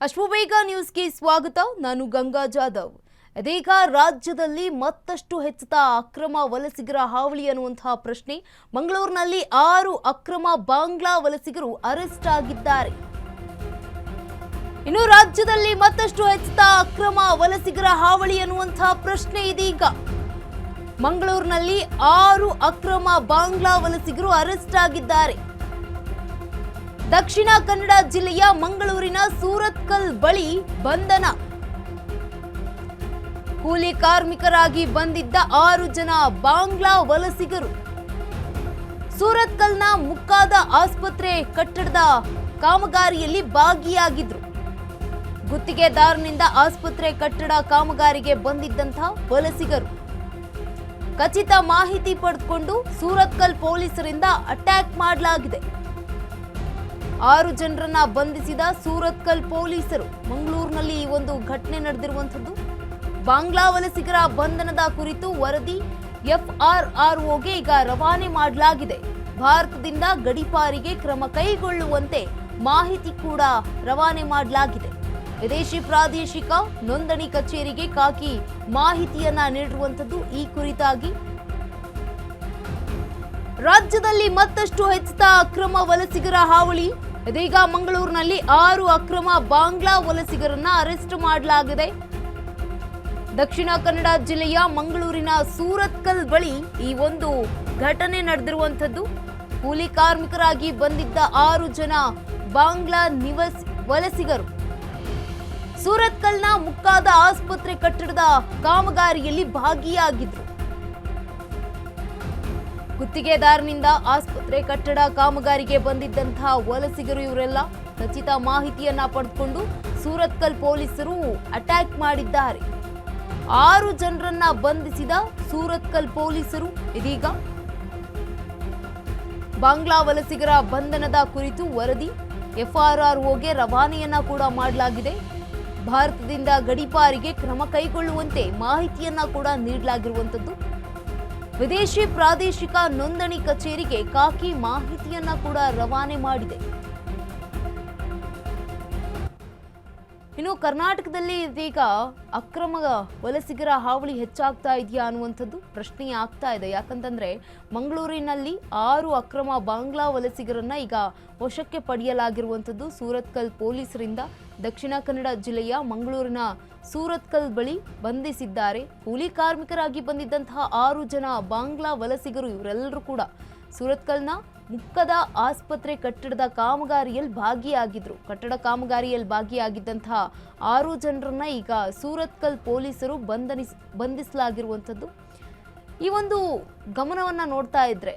ಅಶ್ವಬೇಗ ನ್ಯೂಸ್ಗೆ ಸ್ವಾಗತ. ನಾನು ಗಂಗಾ ಜಾಧವ್. ಇದೀಗ ರಾಜ್ಯದಲ್ಲಿ ಮತ್ತಷ್ಟು ಹೆಚ್ಚುತ್ತಾ ಅಕ್ರಮ ವಲಸಿಗರ ಹಾವಳಿ ಅನ್ನುವಂತಹ ಪ್ರಶ್ನೆ. ಮಂಗಳೂರಿನಲ್ಲಿ 6 ಅಕ್ರಮ ಬಾಂಗ್ಲಾ ವಲಸಿಗರು ಅರೆಸ್ಟ್ ಆಗಿದ್ದಾರೆ. ಇನ್ನು ರಾಜ್ಯದಲ್ಲಿ ಮತ್ತಷ್ಟು ಹೆಚ್ಚುತ್ತಾ ಅಕ್ರಮ ವಲಸಿಗರ ಹಾವಳಿ ಅನ್ನುವಂತಹ ಪ್ರಶ್ನೆ ಇದೀಗ. ಮಂಗಳೂರಿನಲ್ಲಿ 6 ಅಕ್ರಮ ಬಾಂಗ್ಲಾ ವಲಸಿಗರು ಅರೆಸ್ಟ್ ಆಗಿದ್ದಾರೆ. ದಕ್ಷಿಣ ಕನ್ನಡ ಜಿಲ್ಲೆಯ ಮಂಗಳೂರಿನ ಸೂರತ್ಕಲ್ ಬಳಿ ಬಂಧನ. ಕೂಲಿ ಕಾರ್ಮಿಕರಾಗಿ ಬಂದಿದ್ದ 6 ಜನ ಬಾಂಗ್ಲಾ ವಲಸಿಗರು ಸೂರತ್ಕಲ್ನ ಮುಕ್ಕಾದ ಆಸ್ಪತ್ರೆ ಕಟ್ಟಡದ ಕಾಮಗಾರಿಯಲ್ಲಿ ಭಾಗಿಯಾಗಿದ್ರು. ಗುತ್ತಿಗೆದಾರನಿಂದ ಆಸ್ಪತ್ರೆ ಕಟ್ಟಡ ಕಾಮಗಾರಿಗೆ ಬಂದಿದ್ದಂತಹ ವಲಸಿಗರು ಖಚಿತ ಮಾಹಿತಿ ಪಡೆದುಕೊಂಡು ಸೂರತ್ಕಲ್ ಪೊಲೀಸರಿಂದ ಅಟ್ಯಾಕ್ ಮಾಡಲಾಗಿದೆ. 6 ಜನರನ್ನ ಬಂಧಿಸಿದ ಸೂರತ್ಕಲ್ ಪೊಲೀಸರು. ಮಂಗಳೂರಿನಲ್ಲಿ ಈ ಒಂದು ಘಟನೆ ನಡೆದಿರುವಂತದ್ದು. ಬಾಂಗ್ಲಾ ವಲಸಿಗರ ಬಂಧನದ ಕುರಿತು ವರದಿ FRROಗೆ ಈಗ ರವಾನೆ ಮಾಡಲಾಗಿದೆ. ಭಾರತದಿಂದ ಗಡೀಪಾರಿಗೆ ಕ್ರಮ ಕೈಗೊಳ್ಳುವಂತೆ ಮಾಹಿತಿ ಕೂಡ ರವಾನೆ ಮಾಡಲಾಗಿದೆ. ವಿದೇಶಿ ಪ್ರಾದೇಶಿಕ ನೋಂದಣಿ ಕಚೇರಿಗೆ ಖಾಕಿ ಮಾಹಿತಿಯನ್ನ ನೀಡಿರುವಂತದ್ದು. ಈ ಕುರಿತಾಗಿ ರಾಜ್ಯದಲ್ಲಿ ಮತ್ತಷ್ಟು ಹೆಚ್ಚುತ್ತಾ ಅಕ್ರಮ ವಲಸಿಗರ ಹಾವಳಿ. ಇದೀಗ ಮಂಗಳೂರಿನಲ್ಲಿ 6 ಅಕ್ರಮ ಬಾಂಗ್ಲಾ ವಲಸಿಗರನ್ನ ಅರೆಸ್ಟ್ ಮಾಡಲಾಗಿದೆ. ದಕ್ಷಿಣ ಕನ್ನಡ ಜಿಲ್ಲೆಯ ಮಂಗಳೂರಿನ ಸೂರತ್ಕಲ್ ಬಳಿ ಈ ಒಂದು ಘಟನೆ ನಡೆದಿರುವಂತದ್ದು. ಕೂಲಿ ಕಾರ್ಮಿಕರಾಗಿ ಬಂದಿದ್ದ 6 ಜನ ಬಾಂಗ್ಲಾ ವಲಸಿಗರು ಸೂರತ್ಕಲ್ನ ಮುಕ್ಕಾದ ಆಸ್ಪತ್ರೆ ಕಟ್ಟಡದ ಕಾಮಗಾರಿಯಲ್ಲಿ ಭಾಗಿಯಾಗಿದ್ರು. ಗುತ್ತಿಗೆದಾರನಿಂದ ಆಸ್ಪತ್ರೆ ಕಟ್ಟಡ ಕಾಮಗಾರಿಗೆ ಬಂದಿದ್ದಂತಹ ವಲಸಿಗರು ಇವರೆಲ್ಲ ಖಚಿತ ಮಾಹಿತಿಯನ್ನ ಪಡೆದುಕೊಂಡು ಸೂರತ್ಕಲ್ ಪೊಲೀಸರು ಅಟ್ಯಾಕ್ ಮಾಡಿದ್ದಾರೆ. 6 ಜನರನ್ನ ಬಂಧಿಸಿದ ಸೂರತ್ಕಲ್ ಪೊಲೀಸರು ಇದೀಗ ಬಾಂಗ್ಲಾ ವಲಸಿಗರ ಬಂಧನದ ಕುರಿತು ವರದಿ FRROಗೆ ರವಾನೆಯನ್ನ ಕೂಡ ಮಾಡಲಾಗಿದೆ. ಭಾರತದಿಂದ ಗಡೀಪಾರಿಗೆ ಕ್ರಮ ಕೈಗೊಳ್ಳುವಂತೆ ಮಾಹಿತಿಯನ್ನ ಕೂಡ ನೀಡಲಾಗಿರುವಂತದ್ದು. ವಿದೇಶಿ ಪ್ರಾದೇಶಿಕ ನೋಂದಣಿ ಕಚೇರಿಗೆ ಖಾಕಿ ಮಾಹಿತಿಯನ್ನ ಕೂಡ ರವಾನೆ ಮಾಡಿದೆ. ಇನ್ನು ಕರ್ನಾಟಕದಲ್ಲಿ ಇದೀಗ ಅಕ್ರಮ ವಲಸಿಗರ ಹಾವಳಿ ಹೆಚ್ಚಾಗ್ತಾ ಇದೆಯಾ ಅನ್ನುವಂಥದ್ದು ಪ್ರಶ್ನೆ ಆಗ್ತಾ ಇದೆ. ಯಾಕಂತಂದ್ರೆ ಮಂಗಳೂರಿನಲ್ಲಿ 6 ಅಕ್ರಮ ಬಾಂಗ್ಲಾ ವಲಸಿಗರನ್ನ ಈಗ ವಶಕ್ಕೆ ಪಡೆಯಲಾಗಿರುವಂಥದ್ದು ಸೂರತ್ಕಲ್ ಪೊಲೀಸರಿಂದ. ದಕ್ಷಿಣ ಕನ್ನಡ ಜಿಲ್ಲೆಯ ಮಂಗಳೂರಿನ ಸೂರತ್ಕಲ್ ಬಳಿ ಬಂಧಿಸಿದ್ದಾರೆ. ಕೂಲಿ ಕಾರ್ಮಿಕರಾಗಿ ಬಂದಿದ್ದಂತಹ 6 ಜನ ಬಾಂಗ್ಲಾ ವಲಸಿಗರು ಇವರೆಲ್ಲರೂ ಕೂಡ ಸೂರತ್ಕಲ್ನ ಮುಕ್ಕದ ಆಸ್ಪತ್ರೆ ಕಟ್ಟಡದ ಕಾಮಗಾರಿಯಲ್ಲಿ ಭಾಗಿಯಾಗಿದ್ರು. ಕಟ್ಟಡ ಕಾಮಗಾರಿಯಲ್ಲಿ ಭಾಗಿಯಾಗಿದ್ದಂತಹ 6 ಜನರನ್ನ ಈಗ ಸೂರತ್ಕಲ್ ಪೊಲೀಸರು ಬಂಧಿಸಲಾಗಿರುವಂಥದ್ದು. ಈ ಒಂದು ಗಮನವನ್ನ ನೋಡ್ತಾ ಇದ್ರೆ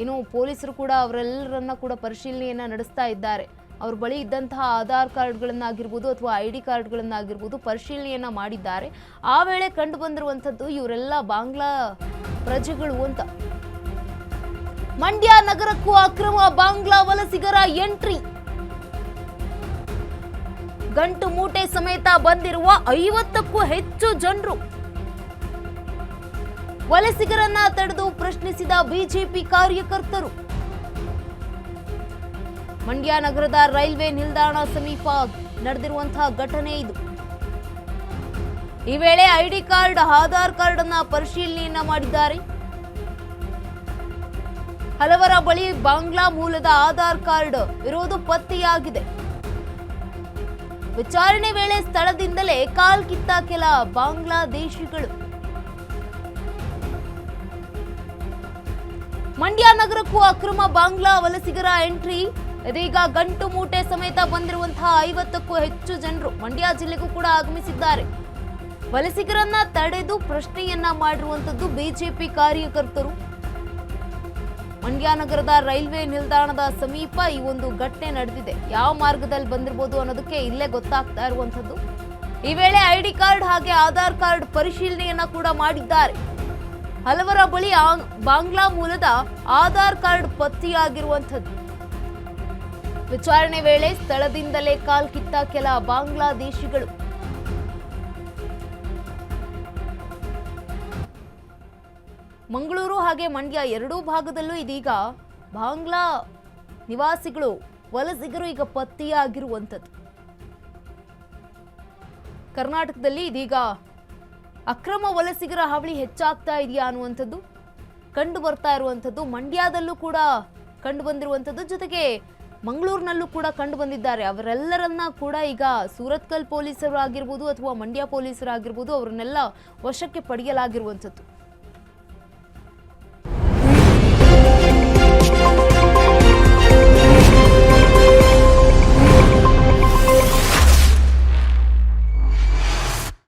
ಏನು ಪೊಲೀಸರು ಕೂಡ ಅವರೆಲ್ಲರನ್ನ ಕೂಡ ಪರಿಶೀಲನೆಯನ್ನ ನಡೆಸ್ತಾ ಇದ್ದಾರೆ. ಅವ್ರ ಬಳಿ ಇದ್ದಂತಹ ಆಧಾರ್ ಕಾರ್ಡ್ಗಳನ್ನಾಗಿರ್ಬೋದು ಅಥವಾ ID ಕಾರ್ಡ್ಗಳನ್ನಾಗಿರ್ಬೋದು ಪರಿಶೀಲನೆಯನ್ನ ಮಾಡಿದ್ದಾರೆ. ಆ ವೇಳೆ ಕಂಡು ಬಂದಿರುವಂಥದ್ದು ಇವರೆಲ್ಲ ಬಾಂಗ್ಲಾ ಪ್ರಜೆಗಳು ಅಂತ. ಮಂಡ್ಯ ನಗರಕ್ಕೂ ಅಕ್ರಮ ಬಾಂಗ್ಲಾ ವಲಸಿಗರ ಎಂಟ್ರಿ. ಗಂಟು ಮೂಟೆ ಸಮೇತ ಬಂದಿರುವ 50ಕ್ಕೂ ಹೆಚ್ಚು ಜನರು. ವಲಸಿಗರನ್ನ ತಡೆದು ಪ್ರಶ್ನಿಸಿದ ಬಿಜೆಪಿ ಕಾರ್ಯಕರ್ತರು. ಮಂಡ್ಯ ನಗರದ ರೈಲ್ವೆ ನಿಲ್ದಾಣ ಸಮೀಪ ನಡೆದಿರುವಂತಹ ಘಟನೆ ಇದು. ಈ ವೇಳೆ ID ಕಾರ್ಡ್, ಆಧಾರ್ ಕಾರ್ಡ್ ಅನ್ನ ಪರಿಶೀಲನೆಯನ್ನ ಮಾಡಿದ್ದಾರೆ. ಹಲವರ ಬಳಿ ಬಾಂಗ್ಲಾ ಮೂಲದ ಆಧಾರ್ ಕಾರ್ಡ್ ಇರುವುದು ಪತ್ತೆಯಾಗಿದೆ. ವಿಚಾರಣೆ ವೇಳೆ ಸ್ಥಳದಿಂದಲೇ ಕಾಲ್ಕಿತ್ತ ಕೆಲ ಬಾಂಗ್ಲಾದೇಶಿಗಳು. ಮಂಡ್ಯ ನಗರಕ್ಕೂ ಅಕ್ರಮ ಬಾಂಗ್ಲಾ ವಲಸಿಗರ ಎಂಟ್ರಿ. ಇದೀಗ ಗಂಟು ಮೂಟೆ ಸಮೇತ ಬಂದಿರುವಂತಹ 50ಕ್ಕೂ ಹೆಚ್ಚು ಜನರು ಮಂಡ್ಯ ಜಿಲ್ಲೆಗೂ ಕೂಡ ಆಗಮಿಸಿದ್ದಾರೆ. ವಲಸಿಗರನ್ನ ತಡೆದು ಪ್ರಶ್ನೆಯನ್ನ ಮಾಡಿರುವಂತದ್ದು ಬಿಜೆಪಿ ಕಾರ್ಯಕರ್ತರು. ಮಂಡ್ಯ ನಗರದ ರೈಲ್ವೆ ನಿಲ್ದಾಣದ ಸಮೀಪ ಈ ಒಂದು ಘಟನೆ ನಡೆದಿದೆ. ಯಾವ ಮಾರ್ಗದಲ್ಲಿ ಬಂದಿರಬಹುದು ಅನ್ನೋದಕ್ಕೆ ಇಲ್ಲೇ ಗೊತ್ತಾಗ್ತಾ ಇರುವಂತದ್ದು. ಈ ವೇಳೆ ID ಕಾರ್ಡ್ ಹಾಗೆ ಆಧಾರ್ ಕಾರ್ಡ್ ಪರಿಶೀಲನೆಯನ್ನ ಕೂಡ ಮಾಡಿದ್ದಾರೆ. ಹಲವರ ಬಳಿ ಬಾಂಗ್ಲಾ ಮೂಲದ ಆಧಾರ್ ಕಾರ್ಡ್ ಪತ್ತೆಯಾಗಿರುವಂತದ್ದು. ವಿಚಾರಣೆ ವೇಳೆ ಸ್ಥಳದಿಂದಲೇ ಕಾಲ್ಕಿತ್ತ ಕೆಲ ಬಾಂಗ್ಲಾದೇಶಿಗಳು. ಮಂಗಳೂರು ಹಾಗೆ ಮಂಡ್ಯ ಎರಡೂ ಭಾಗದಲ್ಲೂ ಇದೀಗ ಬಾಂಗ್ಲಾ ನಿವಾಸಿಗಳು ವಲಸಿಗರು ಈಗ ಪತ್ತೆಯಾಗಿರುವಂಥದ್ದು. ಕರ್ನಾಟಕದಲ್ಲಿ ಇದೀಗ ಅಕ್ರಮ ವಲಸಿಗರ ಹಾವಳಿ ಹೆಚ್ಚಾಗ್ತಾ ಇದೆಯಾ ಅನ್ನುವಂಥದ್ದು ಕಂಡು ಬರ್ತಾ ಇರುವಂಥದ್ದು. ಮಂಡ್ಯದಲ್ಲೂ ಕೂಡ ಕಂಡು ಬಂದಿರುವಂಥದ್ದು, ಜೊತೆಗೆ ಮಂಗಳೂರಿನಲ್ಲೂ ಕೂಡ ಕಂಡು ಬಂದಿದ್ದಾರೆ. ಅವರೆಲ್ಲರನ್ನ ಕೂಡ ಈಗ ಸೂರತ್ಕಲ್ ಪೊಲೀಸರು ಆಗಿರ್ಬೋದು ಅಥವಾ ಮಂಡ್ಯ ಪೊಲೀಸರು ಆಗಿರ್ಬೋದು ಅವರನ್ನೆಲ್ಲ ವಶಕ್ಕೆ ಪಡೆಯಲಾಗಿರುವಂಥದ್ದು.